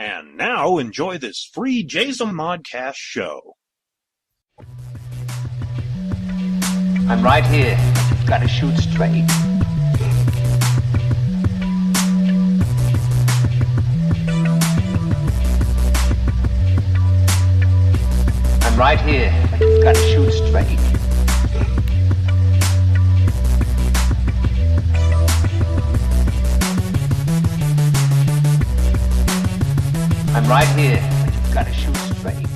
And now enjoy this free Jason Modcast show. I'm right here. You've got to shoot straight. I'm right here, but you've got to shoot straight. I'm right here, but you've got to shoot straight.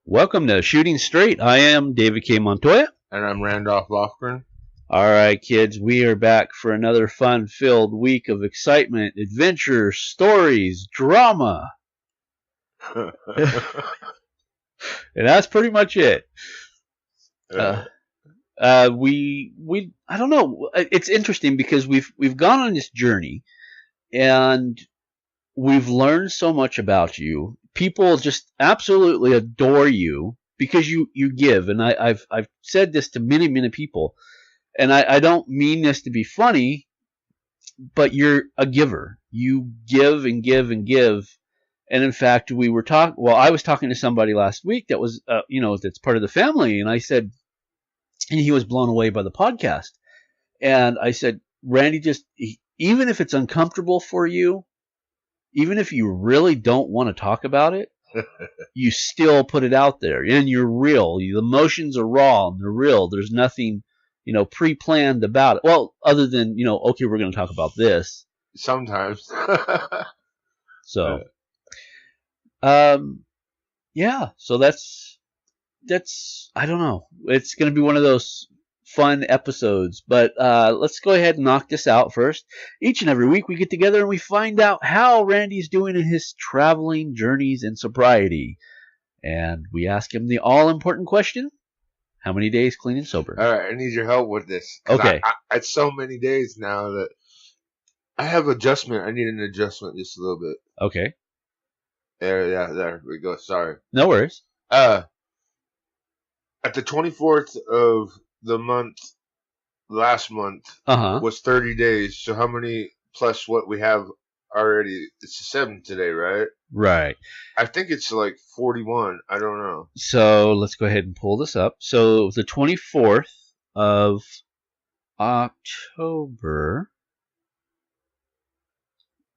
Welcome to Shooting Straight. I am David K. Montoya. And I'm Randolph Lofgren. All right, kids, we are back for another fun-filled week of excitement, adventure, stories, drama. And that's pretty much it. We I don't know. It's interesting because we've gone on this journey, and we've learned so much about you. People just absolutely adore you because you give, and I've said this to many people, and I don't mean this to be funny, but you're a giver. You give and give and give. And in fact, I was talking to somebody last week that was, that's part of the family. And I said, and he was blown away by the podcast. And I said, Randy, even if it's uncomfortable for you, even if you really don't want to talk about it, you still put it out there and you're real. The emotions are raw and they're real. There's nothing, pre-planned about it. Well, other than, okay, we're going to talk about this. Sometimes. So. So that's I don't know. It's going to be one of those fun episodes, but let's go ahead and knock this out first. Each and every week we get together and we find out how Randy's doing in his traveling journeys in sobriety. And we ask him the all-important question, how many days clean and sober? All right, I need your help with this. Okay. It's so many days now that I have adjustment. I need an adjustment just a little bit. Okay. There we go. Sorry. No worries. At the 24th of the month, last month, was 30 days. So how many plus what we have already? It's the 7th today, right? Right. I think it's like 41. I don't know. So let's go ahead and pull this up. So the 24th of October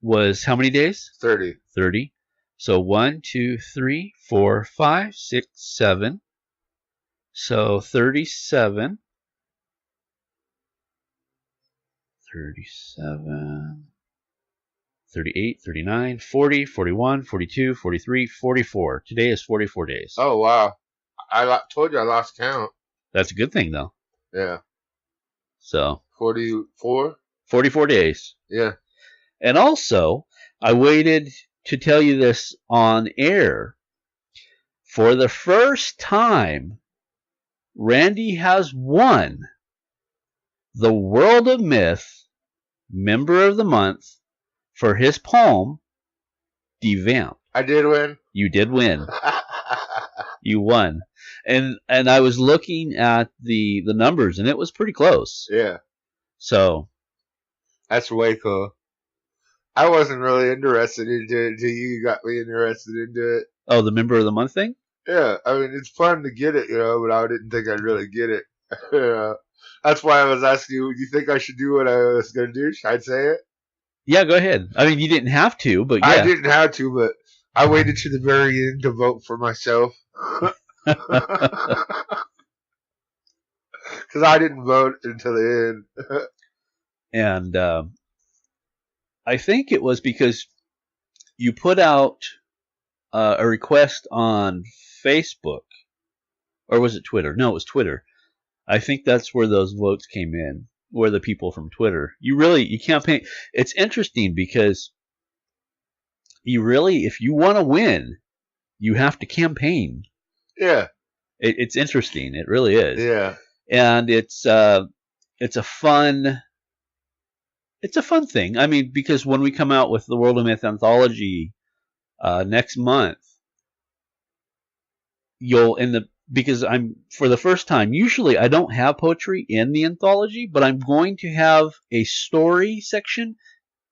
was how many days? 30. 30. So 1, 2, 3, 4, 5, 6, 7. So 37. 37. 38, 39, 40, 41, 42, 43, 44. Today is 44 days. Oh, wow. I told you I lost count. That's a good thing, though. Yeah. So. 44? 44 days. Yeah. And also, I waited to tell you this on air. For the first time, Randy has won the World of Myth Member of the Month for his poem, Devamp. I did win. You did win. You won. And I was looking at the numbers, and it was pretty close. Yeah. So. That's way cool. I wasn't really interested into it until you got me interested into it. Oh, the Member of the Month thing? Yeah, I mean, it's fun to get it, but I didn't think I'd really get it. That's why I was asking you, do you think I should do what I was going to do? Should I say it? Yeah, go ahead. I mean, you didn't have to, but yeah. I didn't have to, but I waited to the very end to vote for myself. Because I didn't vote until the end. And I think it was because you put out a request on Facebook, or was it Twitter? No, it was Twitter. I think that's where those votes came in, were the people from Twitter. You campaign. It's interesting because if you want to win, you have to campaign. Yeah. It's interesting. It really is. Yeah. And it's a fun thing. I mean, because when we come out with the World of Myth anthology next month, because I'm, for the first time, usually I don't have poetry in the anthology, but I'm going to have a story section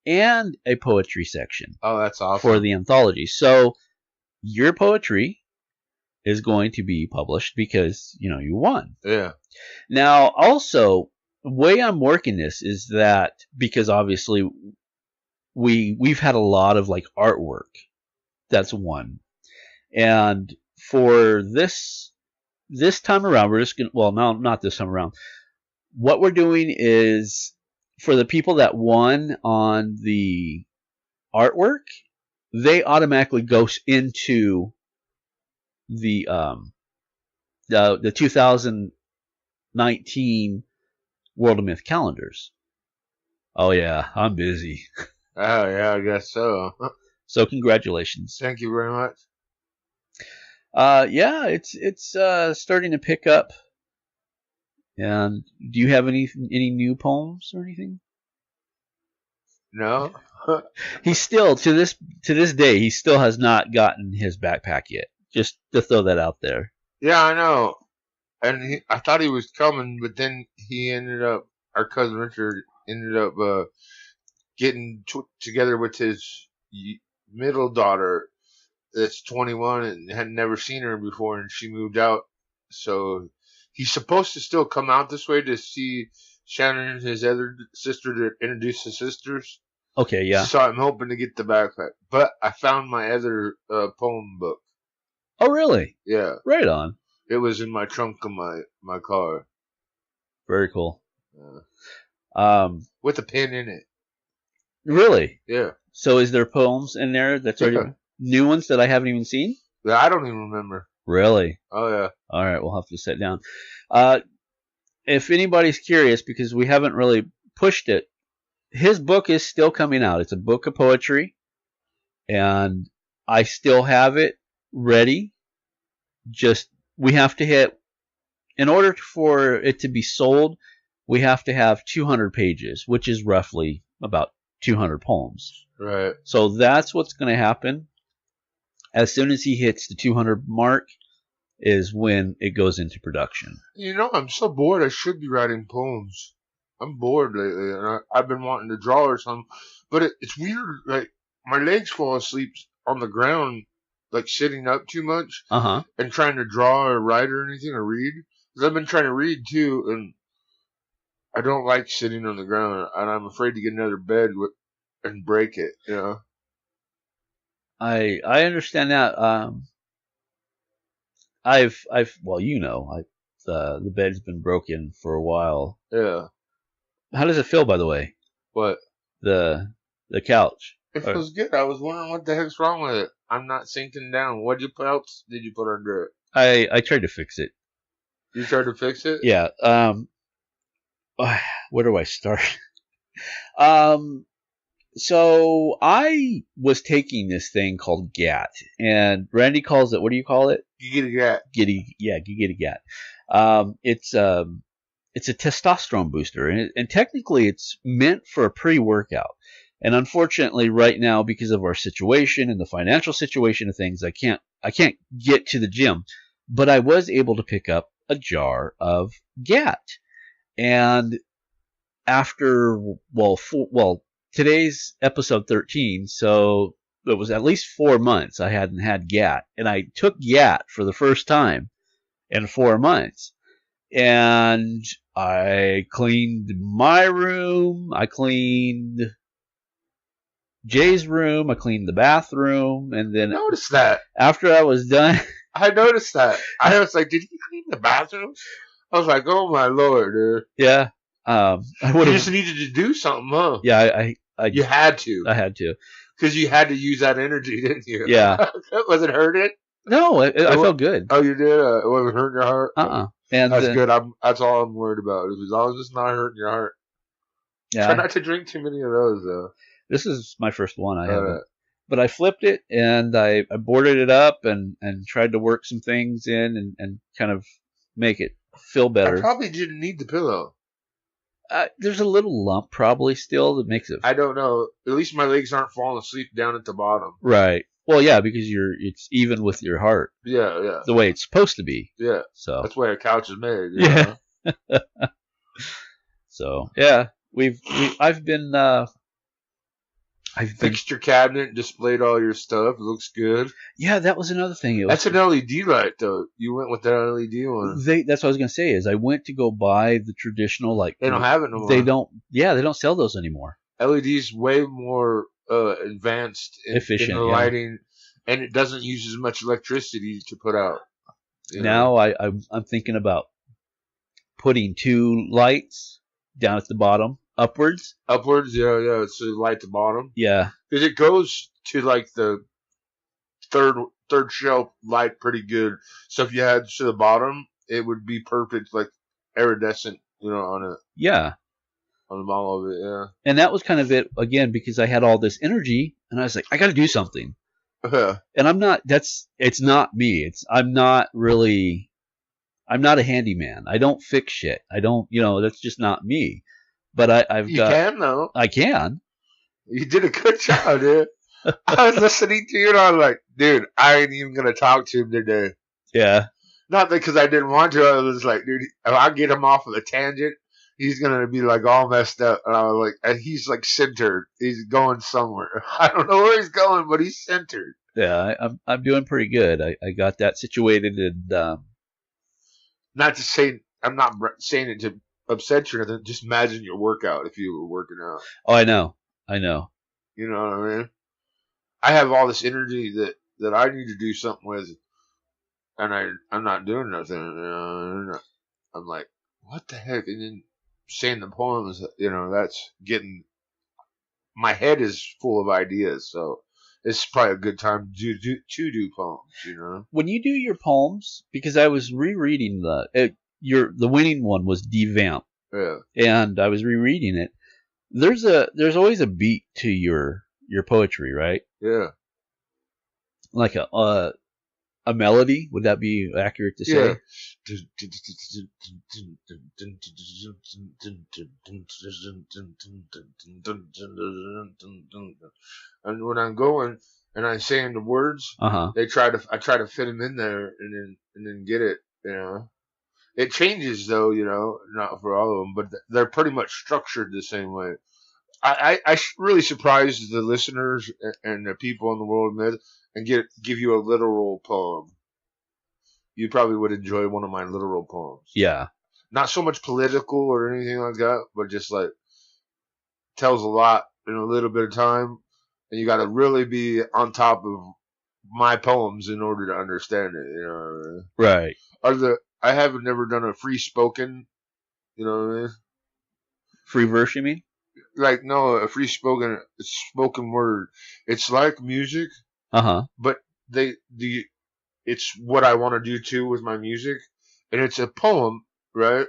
and a poetry section. Oh, that's awesome. For the anthology. So your poetry is going to be published because, you won. Yeah. Now, also, the way I'm working this is that because obviously we've had a lot of like artwork that's won. And for this time around, we're just going to, well, no, not this time around. What we're doing is for the people that won on the artwork, they automatically go into the 2019 World of Myth calendars. Oh yeah, I'm busy. Oh yeah, I guess so. So congratulations. Thank you very much. Yeah, it's starting to pick up. And do you have any new poems or anything? No. He still to this day he still has not gotten his backpack yet. Just to throw that out there. Yeah, I know. And I thought he was coming, but then our cousin Richard ended up getting together with his middle daughter that's 21 and had never seen her before, and she moved out. So he's supposed to still come out this way to see Shannon and his other sister to introduce his sisters. Okay, yeah. So I'm hoping to get the backpack. But I found my other poem book. Oh, really? Yeah. Right on. It was in my trunk of my car. Very cool. With a pen in it. Really? Yeah. So is there poems in there that's already new ones that I haven't even seen? Yeah, I don't even remember. Really? Oh, yeah. All right, we'll have to sit down. If anybody's curious, because we haven't really pushed it, his book is still coming out. It's a book of poetry, and I still have it ready. Just we have to hit, in order for it to be sold, we have to have 200 pages, which is roughly about 200 poems. Right. So that's what's going to happen. As soon as he hits the 200 mark is when it goes into production. I'm so bored. I should be writing poems. I'm bored lately, and I've been wanting to draw or something. But it's weird. Like, my legs fall asleep on the ground, like sitting up too much, and trying to draw or write or anything or read. Because I've been trying to read too, and I don't like sitting on the ground, and I'm afraid to get another bed and break it. I understand that. The bed's been broken for a while. Yeah. How does it feel, by the way? What? The couch. It feels good. I was wondering what the heck's wrong with it. I'm not sinking down. What else did you put under it? I tried to fix it. You tried to fix it? Yeah. Where do I start? So I was taking this thing called GAT, and Randy calls it. What do you call it? Giddy-gat. Giddy-gat. It's a testosterone booster, and technically it's meant for a pre-workout. And unfortunately, right now, because of our situation and the financial situation of things, I can't get to the gym. But I was able to pick up a jar of GAT, and after today's episode 13, so it was at least 4 months I hadn't had GAT, and I took GAT for the first time in 4 months. And I cleaned my room, I cleaned Jay's room, I cleaned the bathroom, and then noticed that after I was done, I noticed that. I was like, "Did you clean the bathroom?" I was like, "Oh my lord, dude!" Yeah, you just needed to do something, huh? Yeah, you had to. I had to because you had to use that energy, didn't you? Yeah. Was it hurting? No, I felt good. Oh, you did? It wasn't hurting your heart? And that's good. That's all I'm worried about. As long as it's not hurting your heart. Yeah. Try not to drink too many of those, though. This is my first one. I haven't. But I flipped it, and I boarded it up and tried to work some things in and kind of make it feel better. I probably didn't need the pillow. There's a little lump probably still that makes it. I don't know. At least my legs aren't falling asleep down at the bottom. Right. Well, yeah, because it's even with your heart. Yeah. The way it's supposed to be. Yeah. So that's the way a couch is made. Yeah. So yeah, I've been fixed your cabinet, displayed all your stuff. It looks good. Yeah, that was another thing. That's an LED light, though. You went with that LED one. That's what I was gonna say. Is I went to go buy the traditional They don't have it no more. They don't. Yeah, they don't sell those anymore. LED's way more advanced, efficient in the lighting, and it doesn't use as much electricity to put out. Now I'm thinking about putting 2 lights down at the bottom, upwards. Upwards, yeah. It's a light at the bottom. Yeah, because it goes to like the third shelf light pretty good. So if you had to the bottom, it would be perfect, like iridescent, on it. Yeah. On the bottom of it, yeah. And that was kind of it again because I had all this energy, and I was like, I got to do something. And I'm not. It's not me. I'm not a handyman. I don't fix shit. I don't. That's just not me. But I've got. You can though. I can. You did a good job, dude. I was listening to you, and I was like, dude, I ain't even gonna talk to him today. Yeah. Not because I didn't want to. I was like, dude, if I get him off of the tangent, he's gonna be like all messed up. And I was like, and he's like centered. He's going somewhere. I don't know where he's going, but he's centered. Yeah, I'm doing pretty good. I got that situated, and not to say I'm not saying it to upset you or anything. Just imagine your workout if you were working out. Oh, I know. You know what I mean? I have all this energy that I need to do something with, and I'm not doing nothing. I'm like, what the heck? And then saying the poems, that's getting my head is full of ideas. So it's probably a good time to do poems. When you do your poems, because I was rereading the winning one was Devamp. Yeah. And I was rereading it. There's always a beat to your poetry, right? Yeah. Like a melody, would that be accurate to say? Yeah. And when I'm going and I'm saying the words, I try to fit them in there and then get it. It changes though, not for all of them, but they're pretty much structured the same way. I really surprised the listeners and the people in the world myth and give you a literal poem. You probably would enjoy one of my literal poems. Yeah. Not so much political or anything like that, but just like tells a lot in a little bit of time, and you got to really be on top of my poems in order to understand it. Right. I haven't never done a free spoken. You know what I mean? Free verse, you mean? Like, no, a free spoken word. It's like music. But it's what I want to do too with my music, and it's a poem, right?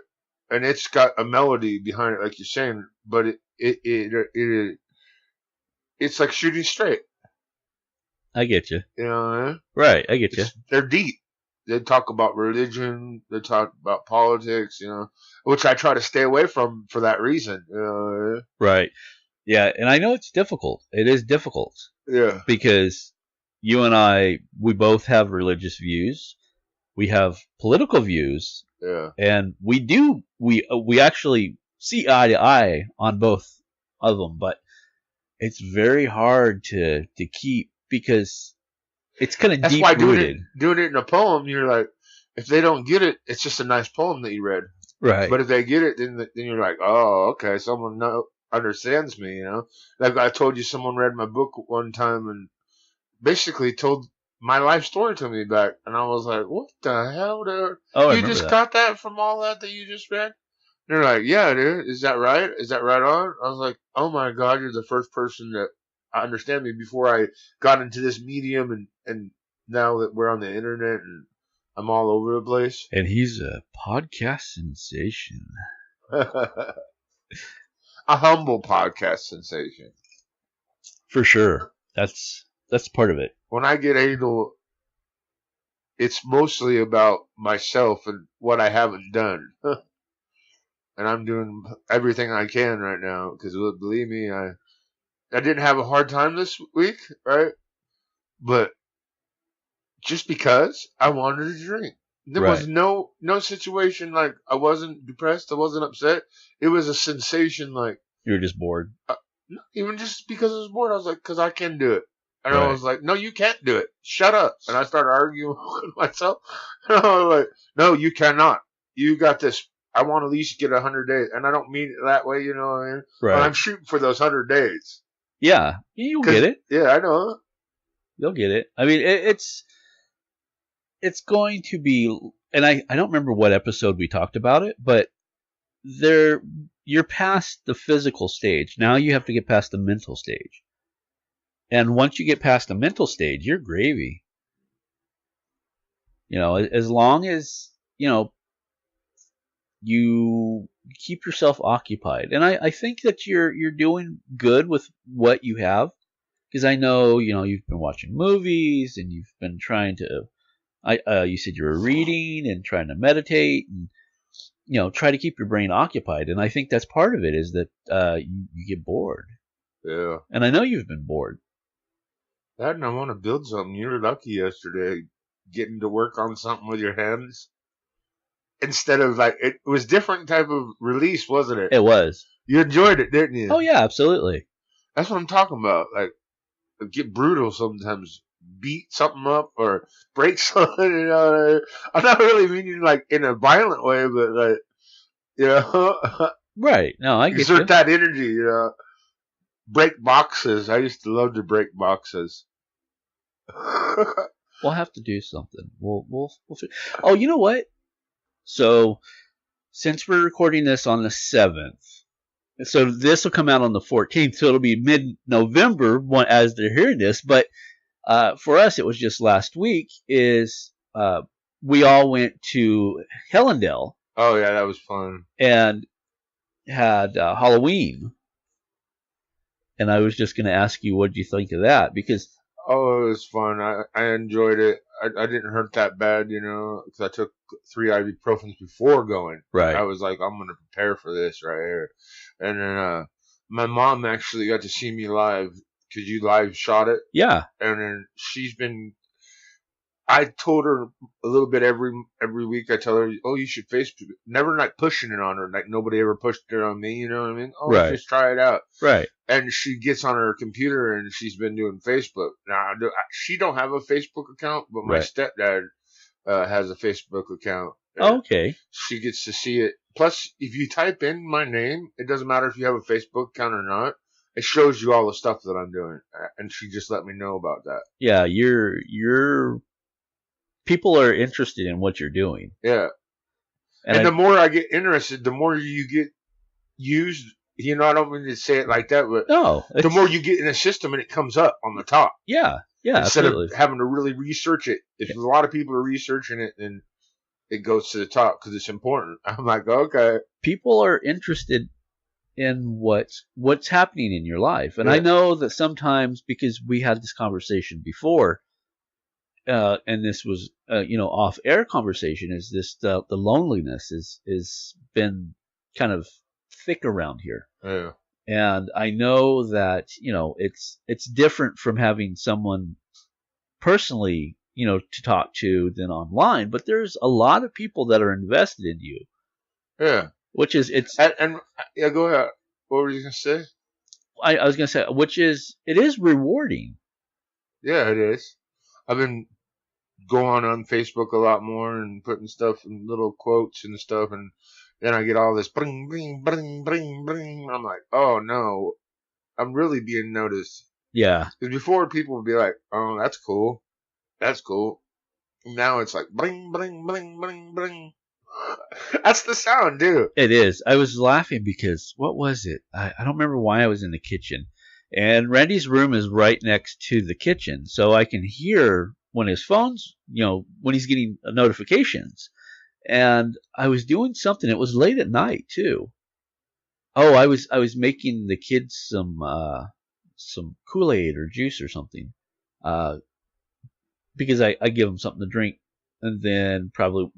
And it's got a melody behind it, like you're saying. But it's like shooting straight. I get you. You know what I mean? Right, I get you. They're deep. They talk about religion. They talk about politics. Which I try to stay away from for that reason. Right. Yeah, and I know it's difficult. It is difficult. Yeah. Because you and I, we both have religious views. We have political views. Yeah. And we actually see eye to eye on both of them, but it's very hard to keep because it's kind of deep rooted. Doing it in a poem, you're like, if they don't get it, it's just a nice poem that you read. Right. But if they get it, then you're like, oh, okay, someone understands me, Like I told you, someone read my book one time and basically told my life story to me back, and I was like, what the hell, dude? Oh, you just got that from all that you just read? They're like, yeah, dude, is that right? Is that right on? I was like, oh my God, you're the first person that understand me before I got into this medium, and now that we're on the internet and I'm all over the place. And he's a podcast sensation. A humble podcast sensation. For sure. That's part of it. When I get anal, it's mostly about myself and what I haven't done. And I'm doing everything I can right now because, believe me, I didn't have a hard time this week, right? But just because I wanted to drink. There was no situation like I wasn't depressed, I wasn't upset. It was a sensation like... You were just bored. Even just because I was bored, I was like, because I can do it. And Right. I was like, no, you can't do it. Shut up. And I started arguing with myself. And I was like, no, you cannot. You got this. I want to at least get 100 days. And I don't mean it that way, you know what I mean? Right. But I'm shooting for those 100 days. Yeah. You'll get it. Yeah, I know. You'll get it. I mean, it's going to be, and I don't remember what episode we talked about it, but you're past the physical stage. Now you have to get past the mental stage. And once you get past the mental stage, you're gravy. You know, as long as, you know, you keep yourself occupied. And I think that you're doing good with what you have. Because I know, you know, you've been watching movies and you've been trying to, you said you were reading and trying to meditate and, you know, try to keep your brain occupied. And I think that's part of it is that you get bored. Yeah. And I know you've been bored. That and I want to build something. You were lucky yesterday getting to work on something with your hands. Instead of like, it was different type of release, wasn't it? It was. You enjoyed it, didn't you? Oh, yeah, absolutely. That's what I'm talking about. Like, get brutal sometimes. Beat something up or break something, you know. I'm not really meaning like in a violent way, but like, you know. Right. No, I get exert that energy, you know. Break boxes. I used to love to break boxes. We'll have to do something. We'll oh, you know what? So, since we're recording this on the 7th, so this will come out on the 14th, so it'll be mid-November as they're hearing this, but for us, it was just last week, we all went to Hellendale. Oh, yeah, that was fun. And had Halloween. And I was just going to ask you, what did you think of that? Because... Oh, it was fun. I enjoyed it. I didn't hurt that bad, you know, because I took 3 ibuprofens before going. Right. I was like, I'm going to prepare for this right here. And then my mom actually got to see me live because you live shot it. Yeah. And then she's been... I told her a little bit every week. I tell her, oh, you should Facebook. Never like pushing it on her. Like nobody ever pushed it on me. You know what I mean? Oh, right. Just try it out. Right. And she gets on her computer and she's been doing Facebook. Now, she don't have a Facebook account, but my stepdad has a Facebook account. Okay. She gets to see it. Plus, if you type in my name, it doesn't matter if you have a Facebook account or not. It shows you all the stuff that I'm doing. And she just let me know about that. Yeah, you're people are interested in what you're doing. Yeah. And the more I get interested, the more you get used. You know, I don't mean to say it like that, but no, the more you get in a system and it comes up on the top. Yeah. Yeah. Instead absolutely. of having to really research it. If a lot of people are researching it, then it goes to the top because it's important. I'm like, okay. People are interested in what's happening in your life. And I know that sometimes, because we had this conversation before, and this was, off-air conversation, is this the loneliness is been kind of thick around here. Yeah. And I know that, it's different from having someone personally, to talk to than online, but there's a lot of people that are invested in you. Yeah. Which is, and yeah, go ahead. What were you going to say? I was going to say, it is rewarding. Yeah, it is. I've been going on Facebook a lot more and putting stuff in little quotes and stuff, and then I get all this bring, bring, bring, bring, bring. I'm like, oh no, I'm really being noticed. Yeah. Because before people would be like, oh, that's cool. That's cool. Now it's like bring, bring, bring, bring, bring. That's the sound, dude. It is. I was laughing because, what was it? I don't remember why I was in the kitchen. And Randy's room is right next to the kitchen, so I can hear when his phone's, when he's getting notifications. And I was doing something. It was late at night too. Oh, I was making the kids some Kool-Aid or juice or something, because I give them something to drink, and then probably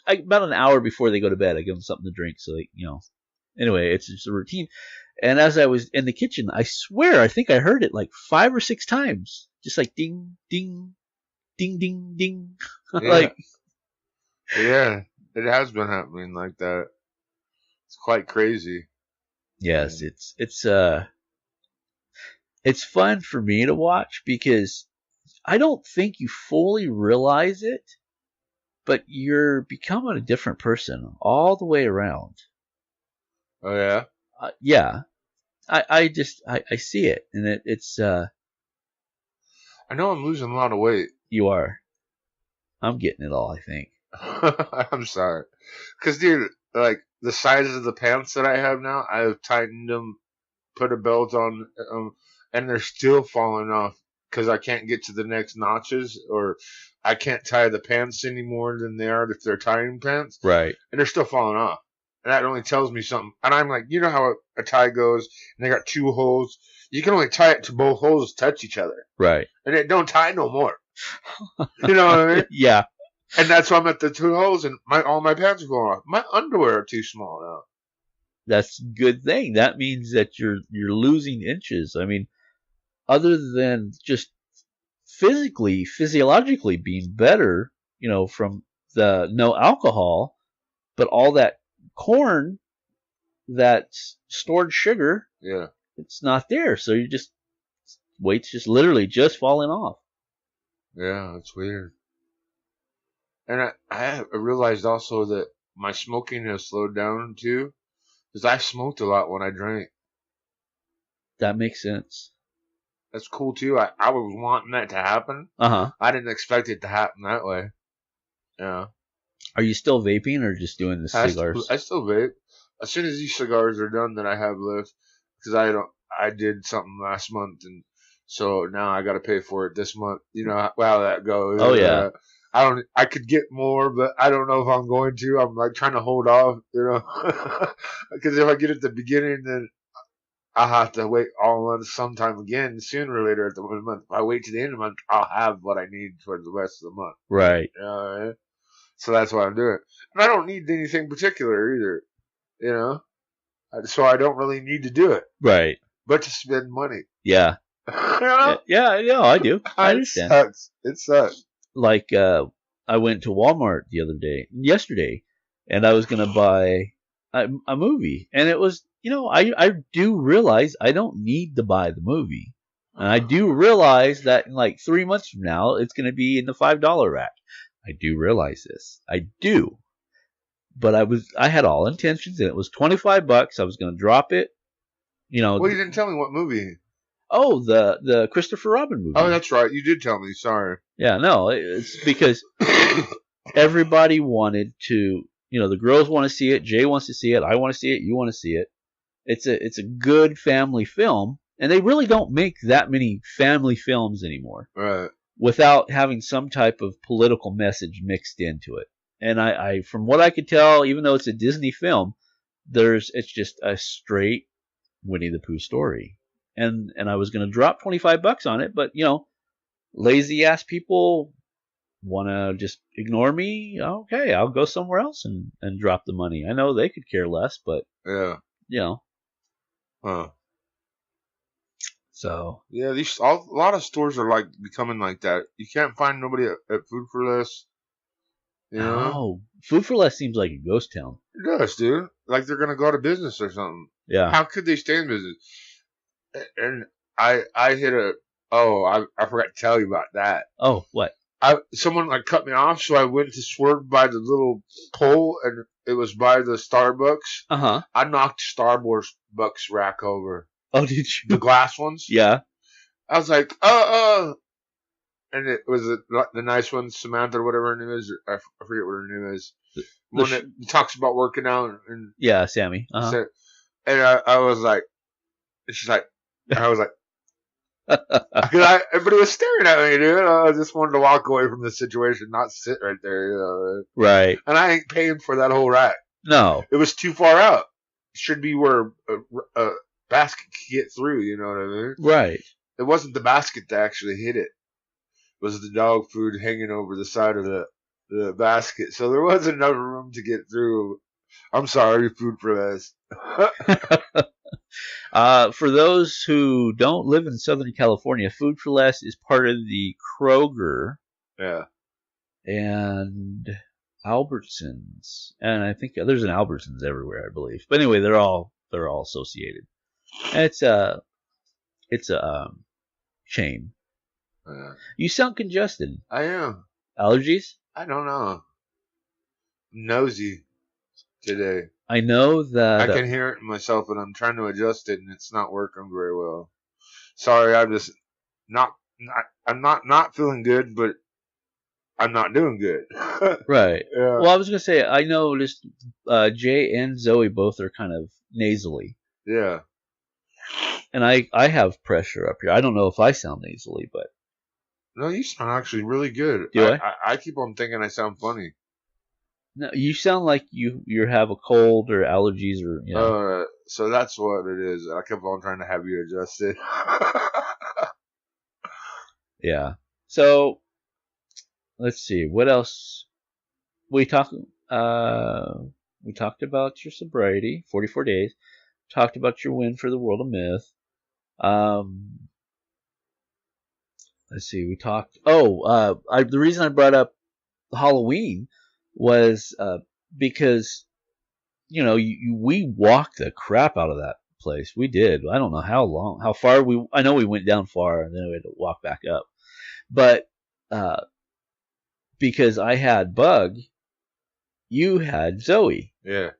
about an hour before they go to bed, I give them something to drink. So they, anyway, it's just a routine. And as I was in the kitchen, I swear I think I heard it like 5 or 6 times, just like ding, ding, ding, ding, ding. Yeah. Yeah, it has been happening like that. It's quite crazy. Yes, it's it's fun for me to watch because I don't think you fully realize it, but you're becoming a different person all the way around. Oh yeah. Yeah. I see it, and it's. I know I'm losing a lot of weight. You are. I'm getting it all, I think. I'm sorry, because dude, like the size of the pants that I have now, I have tightened them, put a belt on, and they're still falling off because I can't get to the next notches, or I can't tie the pants any more than they are if they're tying pants. Right. And they're still falling off. And that only tells me something. And I'm like, you know how a tie goes, and they got 2 holes. You can only tie it to both holes touch each other. Right. And it don't tie no more. You know what I mean? Yeah. And that's why I'm at the 2 holes, and all my pants are falling off. My underwear are too small now. That's a good thing. That means that you're losing inches. I mean, other than just physiologically being better, from the no alcohol, but all that corn, that stored sugar, yeah, it's not there. So weight's just literally just falling off. Yeah, it's weird. And I realized also that my smoking has slowed down too, because I smoked a lot when I drank. That makes sense. That's cool too. I was wanting that to happen. Uh-huh. I didn't expect it to happen that way. Yeah. Are you still vaping or just doing the cigars? I still vape. As soon as these cigars are done that I have left, because I did something last month, and so now I got to pay for it this month. You know how that goes. Oh yeah. I could get more, but I don't know if I'm going to. I'm like trying to hold off, because if I get at the beginning, then I'll have to wait all month sometime again, sooner or later at the end of the month. If I wait to the end of the month, I'll have what I need for the rest of the month. Right. So that's why I'm doing. And I don't need anything particular either, So I don't really need to do it. Right. But to spend money. Yeah. Yeah, I do. I understand. It sucks. Like, I went to Walmart yesterday, and I was going to buy a movie. And it was, I do realize I don't need to buy the movie. And I do realize that in like 3 months from now, it's going to be in the $5 rack. I do realize this. I do. But I had all intentions, and it was $25. I was going to drop it. Well, you didn't tell me what movie. Oh, the Christopher Robin movie. Oh, that's right. You did tell me. Sorry. Yeah, no, it's because everybody wanted to, the girls want to see it, Jay wants to see it, I want to see it, you want to see it. It's a good family film, and they really don't make that many family films anymore. Right. Without having some type of political message mixed into it. And I from what I could tell, even though it's a Disney film, it's just a straight Winnie the Pooh story. And I was going to drop $25 on it, but lazy ass people want to just ignore me. Okay, I'll go somewhere else and drop the money. I know they could care less, but yeah, Huh. So yeah, a lot of stores are like becoming like that. You can't find nobody at Food for Less. Oh, Food for Less seems like a ghost town. It does, dude. Like they're gonna go out of business or something. Yeah. How could they stay in business? And I hit I forgot to tell you about that. Oh, what? Someone like cut me off, so I went to swerve by the little pole, and it was by the Starbucks. Uh-huh. I knocked Starbucks rack over. Oh, did you? The glass ones? Yeah. I was like, and it was the nice one, Samantha or whatever her name is. I forget what her name is. One that talks about working out. And yeah, Sammy. Uh-huh. So, and I was like, she's like, I was like, because everybody was staring at me, dude. I just wanted to walk away from the situation, not sit right there, Right. And I ain't paying for that whole rack. No. It was too far out. It should be where a basket could get through, you know what I mean? Right. It wasn't the basket that actually hit it. It was the dog food hanging over the side of the basket. So there wasn't enough room to get through. I'm sorry, Food for Less. For those who don't live in Southern California, Food for Less is part of the Kroger. Yeah. And Albertsons. And I think there's an Albertsons everywhere, I believe. But anyway, they're all associated. And it's it's a shame. You sound congested. I am. Allergies? I don't know. Nosy today. I know that I can hear it in myself, and I'm trying to adjust it, and it's not working very well. Sorry, I'm just I'm not feeling good, but I'm not doing good. Right. Yeah. Well, I was gonna say I noticed Jay and Zoe both are kind of nasally. Yeah. And I have pressure up here. I don't know if I sound nasally, but no, you sound actually really good. Do I? I keep on thinking I sound funny. No, you sound like you have a cold or allergies or you know. So that's what it is. I kept on trying to have you adjust it. Yeah. So let's see what else we talked. We talked about your sobriety, 44 days. Talked about your win for the World of Myth. Let's see. We talked. Oh, the reason I brought up Halloween was because we walked the crap out of that place. We did. I don't know how far I know we went down far and then we had to walk back up. But because I had Bug, you had Zoe. Yeah.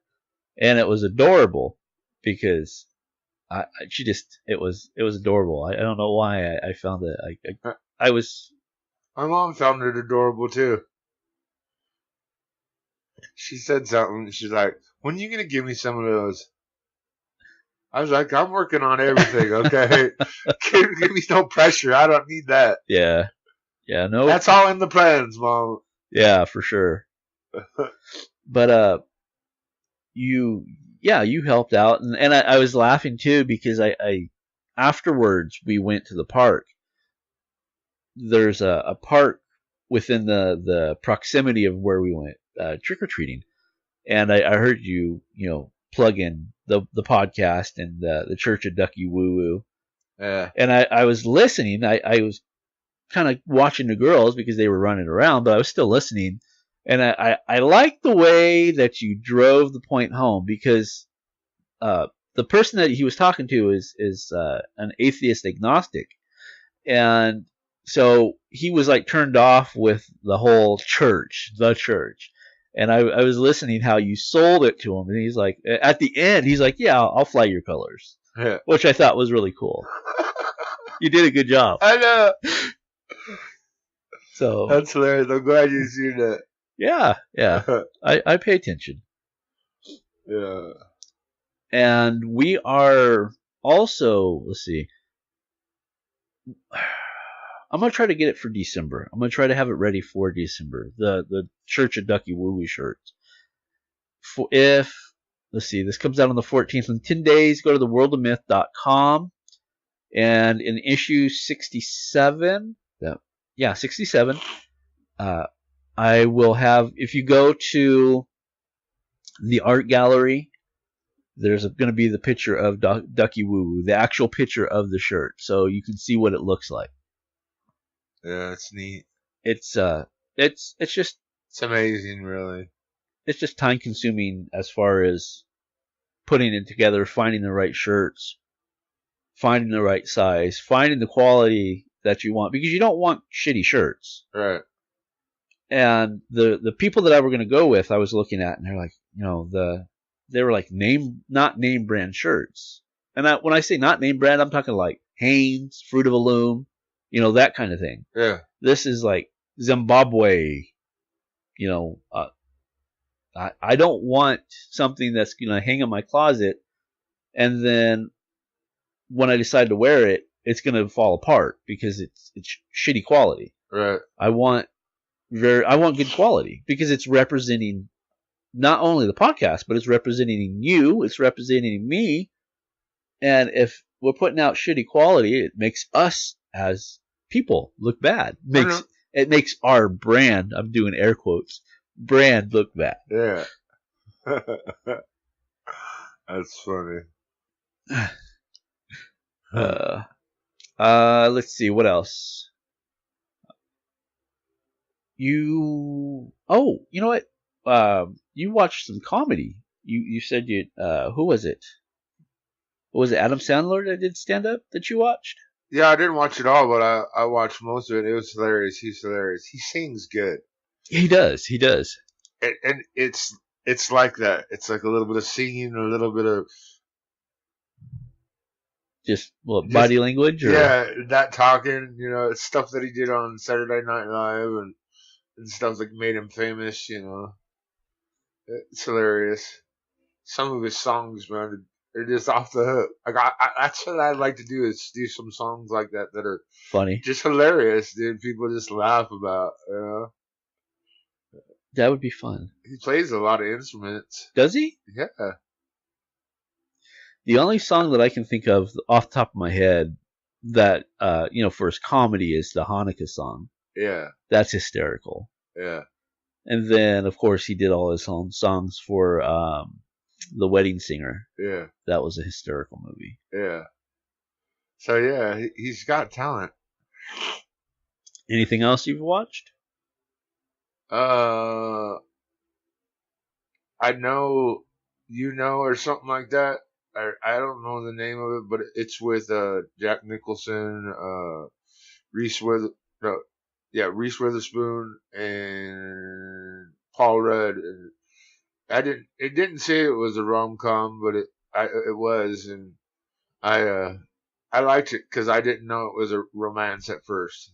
And it was adorable because it was adorable. I don't know why I found it. I was. My mom found it adorable too. She said something. She's like, "When are you gonna give me some of those?" I was like, "I'm working on everything. Okay, give me no pressure. I don't need that." Yeah. No. That's all in the plans, Mom. Yeah, for sure. But you helped out, and I was laughing too because I afterwards we went to the park. There's a park within the proximity of where we went trick or treating, and I heard you plug in the podcast and the Church of Ducky Woo Woo. Yeah. And I was listening. I was kind of watching the girls because they were running around, but I was still listening. And I liked the way that you drove the point home because the person that he was talking to is an atheist agnostic, and so he was like turned off with the whole church. And I was listening how you sold it to him, and he's like, at the end, he's like, "Yeah, I'll fly your colors," yeah. Which I thought was really cool. You did a good job. I know. So that's hilarious. I'm glad you see that. Yeah. I pay attention. Yeah. And we are also, let's see. I'm going to try to get it for December. I'm going to try to have it ready for December. The Church of Ducky Woo Woo shirts. Let's see, this comes out on the 14th. In 10 days, go to theworldofmyth.com. And in issue 67, 67, I will have, if you go to the art gallery, there's going to be the picture of Ducky Woo Woo, the actual picture of the shirt, so you can see what it looks like. Yeah, it's neat. It's just, it's amazing, really. It's just time consuming as far as putting it together, finding the right shirts, finding the right size, finding the quality that you want, because you don't want shitty shirts. Right. And the people that I were going to go with, I was looking at, and they're like, they were like not name brand shirts. And when I say not name brand, I'm talking like Hanes, Fruit of a Loom, that kind of thing. Yeah. This is like Zimbabwe. I don't want something that's going to hang in my closet, and then when I decide to wear it, it's going to fall apart because it's shitty quality. Right. I want good quality because it's representing not only the podcast, but it's representing you, it's representing me. And if we're putting out shitty quality, it makes us as people look bad. It makes our brand, I'm doing air quotes, brand look bad. Yeah. That's funny. Let's see, what else? You know what? You watched some comedy. You said who was it? Was it Adam Sandler that did stand up that you watched? Yeah, I didn't watch it all, but I watched most of it. It was hilarious. He's hilarious. He sings good. He does. And it's like that. It's like a little bit of singing, a little bit of just body language, or yeah, that talking. You know, it's stuff that he did on Saturday Night Live and stuff that made him famous. You know, it's hilarious. Some of his songs, man, they're just off the hook. That's what I'd like to do, is do some songs like that are funny, just hilarious, dude. People just laugh about. You know, that would be fun. He plays a lot of instruments. Does he? Yeah. The only song that I can think of off the top of my head that for his comedy is the Hanukkah song. Yeah. That's hysterical. Yeah. And then, of course, he did all his own songs for The Wedding Singer. Yeah. That was a hysterical movie. Yeah. So, yeah, he's got talent. Anything else you've watched? I know, or something like that. I don't know the name of it, but it's with Jack Nicholson, Reese Witherspoon, and Paul Rudd. And it didn't say it was a rom-com, but it was, and I liked it because I didn't know it was a romance at first.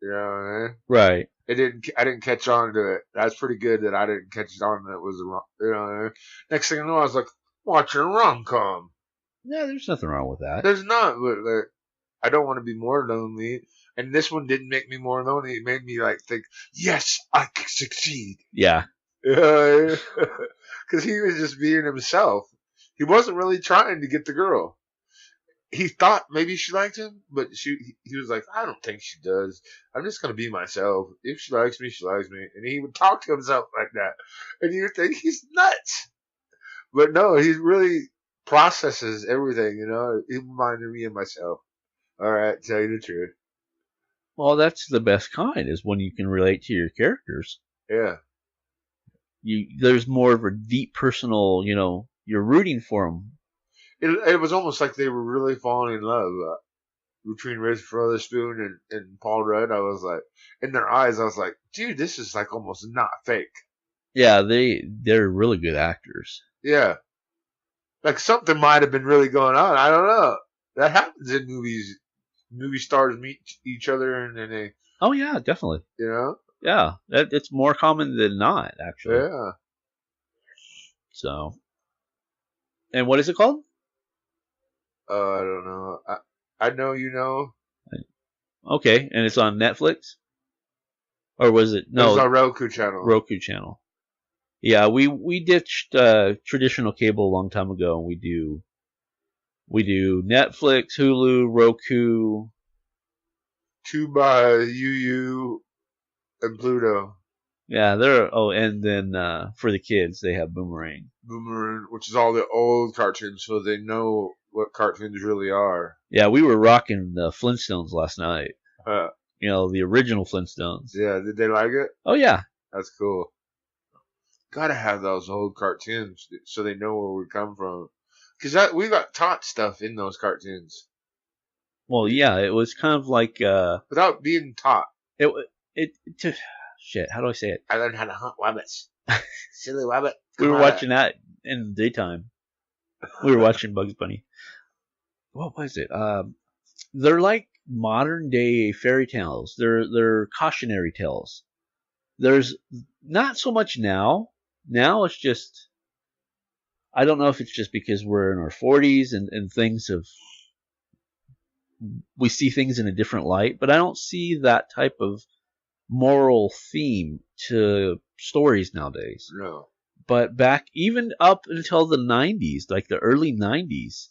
You know what I mean? Right. I didn't catch on to it. That's pretty good that I didn't catch on that it was you know what I mean? Next thing I know, I was like, watching a rom-com. Yeah, there's nothing wrong with that. There's not, but I don't want to be more lonely. And this one didn't make me more lonely. It made me think, yes, I can succeed. Yeah. Because he was just being himself. He wasn't really trying to get the girl. He thought maybe she liked him, but he was like, I don't think she does. I'm just going to be myself. If she likes me, she likes me. And he would talk to himself like that. And you would think he's nuts. But no, he really processes everything, you know. He reminded me of myself. All right, tell you the truth. Well, that's the best kind, is when you can relate to your characters. Yeah. There's more of a deep personal, you're rooting for them. It was almost like they were really falling in love between Reese Witherspoon and Paul Rudd. I was like, in their eyes, I was like, dude, this is like almost not fake. Yeah, they're really good actors. Yeah. Like something might have been really going on. I don't know. That happens in movies. Movie stars meet each other and then they... Oh, yeah, definitely. You know? Yeah, it's more common than not, actually. Yeah. So. And what is it called? I don't know. I know you know. Okay, and it's on Netflix? Or was it? No. It's on Roku channel. Roku channel. Yeah, we ditched traditional cable a long time ago, and we do Netflix, Hulu, Roku, Tuba, UU, and Pluto. Yeah, and then for the kids they have Boomerang. Boomerang, which is all the old cartoons, so they know what cartoons really are. Yeah, we were rocking the Flintstones last night. The original Flintstones. Yeah, did they like it? Oh yeah, that's cool. Gotta have those old cartoons so they know where we come from. Because we got taught stuff in those cartoons. Well, yeah, it was kind of like without being taught. Shit, how do I say it? I learned how to hunt rabbits. Silly rabbit. We were watching that in the daytime. We were watching Bugs Bunny. What was it? They're like modern day fairy tales. They're cautionary tales. There's not so much now. Now it's just, I don't know if it's just because we're in our 40s and things we see things in a different light, but I don't see that type of moral theme to stories nowadays. No. But back even up until the 90s, like the early 90s,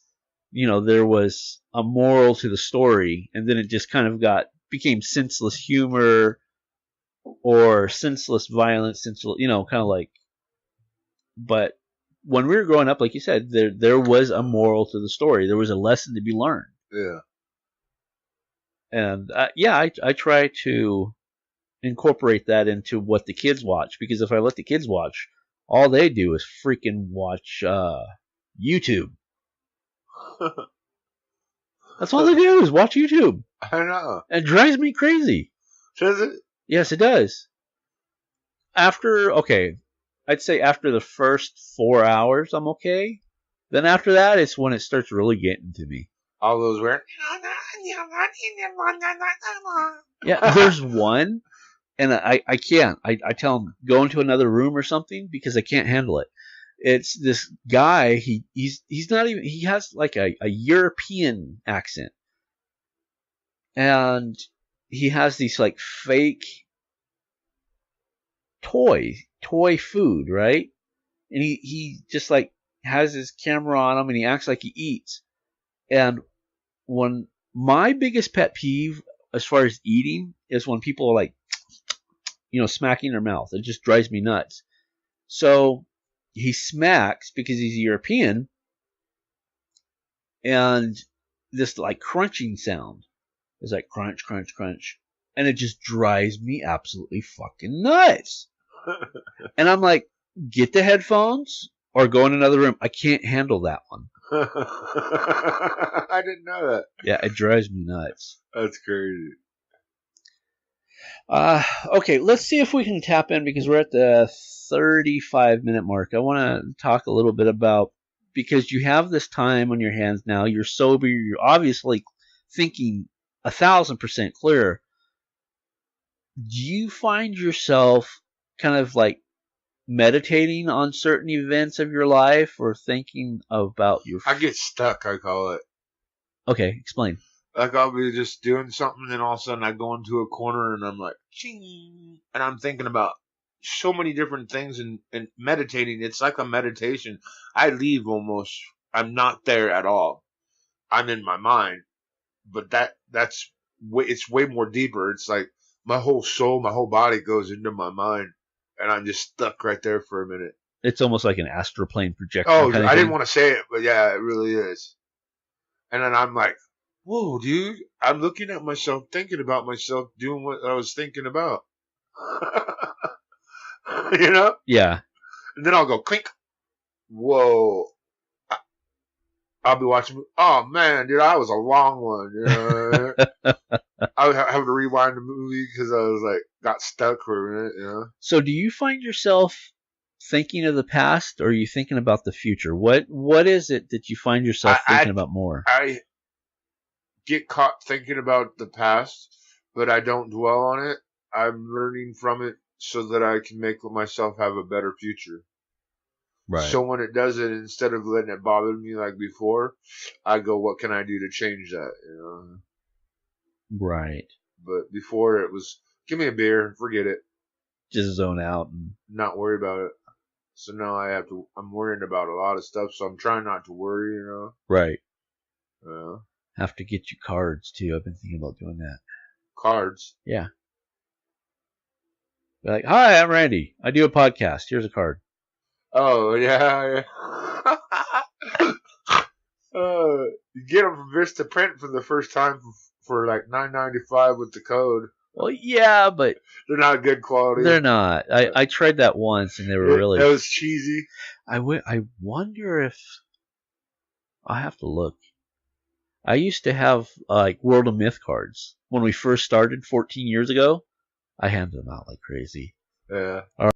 there was a moral to the story, and then it just kind of became senseless humor or senseless violence, kind of like. But when we were growing up, like you said, there was a moral to the story. There was a lesson to be learned. Yeah. And I try to incorporate that into what the kids watch, because if I let the kids watch, all they do is freaking watch YouTube. That's all they do is watch YouTube. I know. It drives me crazy. Does it? Yes, it does. I'd say after the first 4 hours, I'm okay. Then after that, it's when it starts really getting to me. All those weird. Yeah, there's one, and I can't. I tell him, go into another room or something because I can't handle it. It's this guy, he's not even, he has like a European accent. And he has these like fake toy food, right? And he just like has his camera on him and he acts like he eats. And when my biggest pet peeve as far as eating is when people are like, smacking their mouth. It just drives me nuts. So he smacks because he's European, and this like crunching sound is like crunch, crunch, crunch, and it just drives me absolutely fucking nuts. And I'm like, get the headphones or go in another room. I can't handle that one. I didn't know that. Yeah, it drives me nuts. That's crazy. Okay, let's see if we can tap in because we're at the 35-minute mark. I want to talk a little bit about, because you have this time on your hands now, you're sober, you're obviously thinking 1,000% clear. Do you find yourself kind of like meditating on certain events of your life or thinking about your... I get stuck, I call it. Okay, explain. Like I'll be just doing something and all of a sudden I go into a corner and I'm like, ching, and I'm thinking about so many different things and meditating. It's like a meditation. I leave almost. I'm not there at all. I'm in my mind, but it's way more deeper. It's like my whole soul, my whole body goes into my mind and I'm just stuck right there for a minute. It's almost like an astral plane projection. Oh, I didn't want to say it, but yeah, it really is. And then I'm like, whoa, dude, I'm looking at myself, thinking about myself, doing what I was thinking about. Yeah. And then I'll go, clink. Whoa. I'll be watching. Oh, man, dude, I was a long one. I would have to rewind the movie because I was like, got stuck for a minute, So do you find yourself thinking of the past or are you thinking about the future? What is it that you find yourself thinking about more? I get caught thinking about the past, but I don't dwell on it. I'm learning from it so that I can make myself have a better future. Right. So when it does it, instead of letting it bother me like before, I go, what can I do to change that? Right. But before it was, give me a beer, forget it. Just zone out and not worry about it. So now I'm worrying about a lot of stuff, so I'm trying not to worry, Right. Yeah. Have to get you cards too. I've been thinking about doing that. Cards? Yeah. Be like, hi, I'm Randy. I do a podcast. Here's a card. Oh, yeah. You get them from Vista Print for the first time for like $9.95 with the code. Well, yeah, but they're not good quality. They're not. I tried that once, and they were really... That was cheesy. I wonder if... I'll have to look. I used to have like World of Myth cards. When we first started 14 years ago, I handed them out like crazy. Yeah. All right.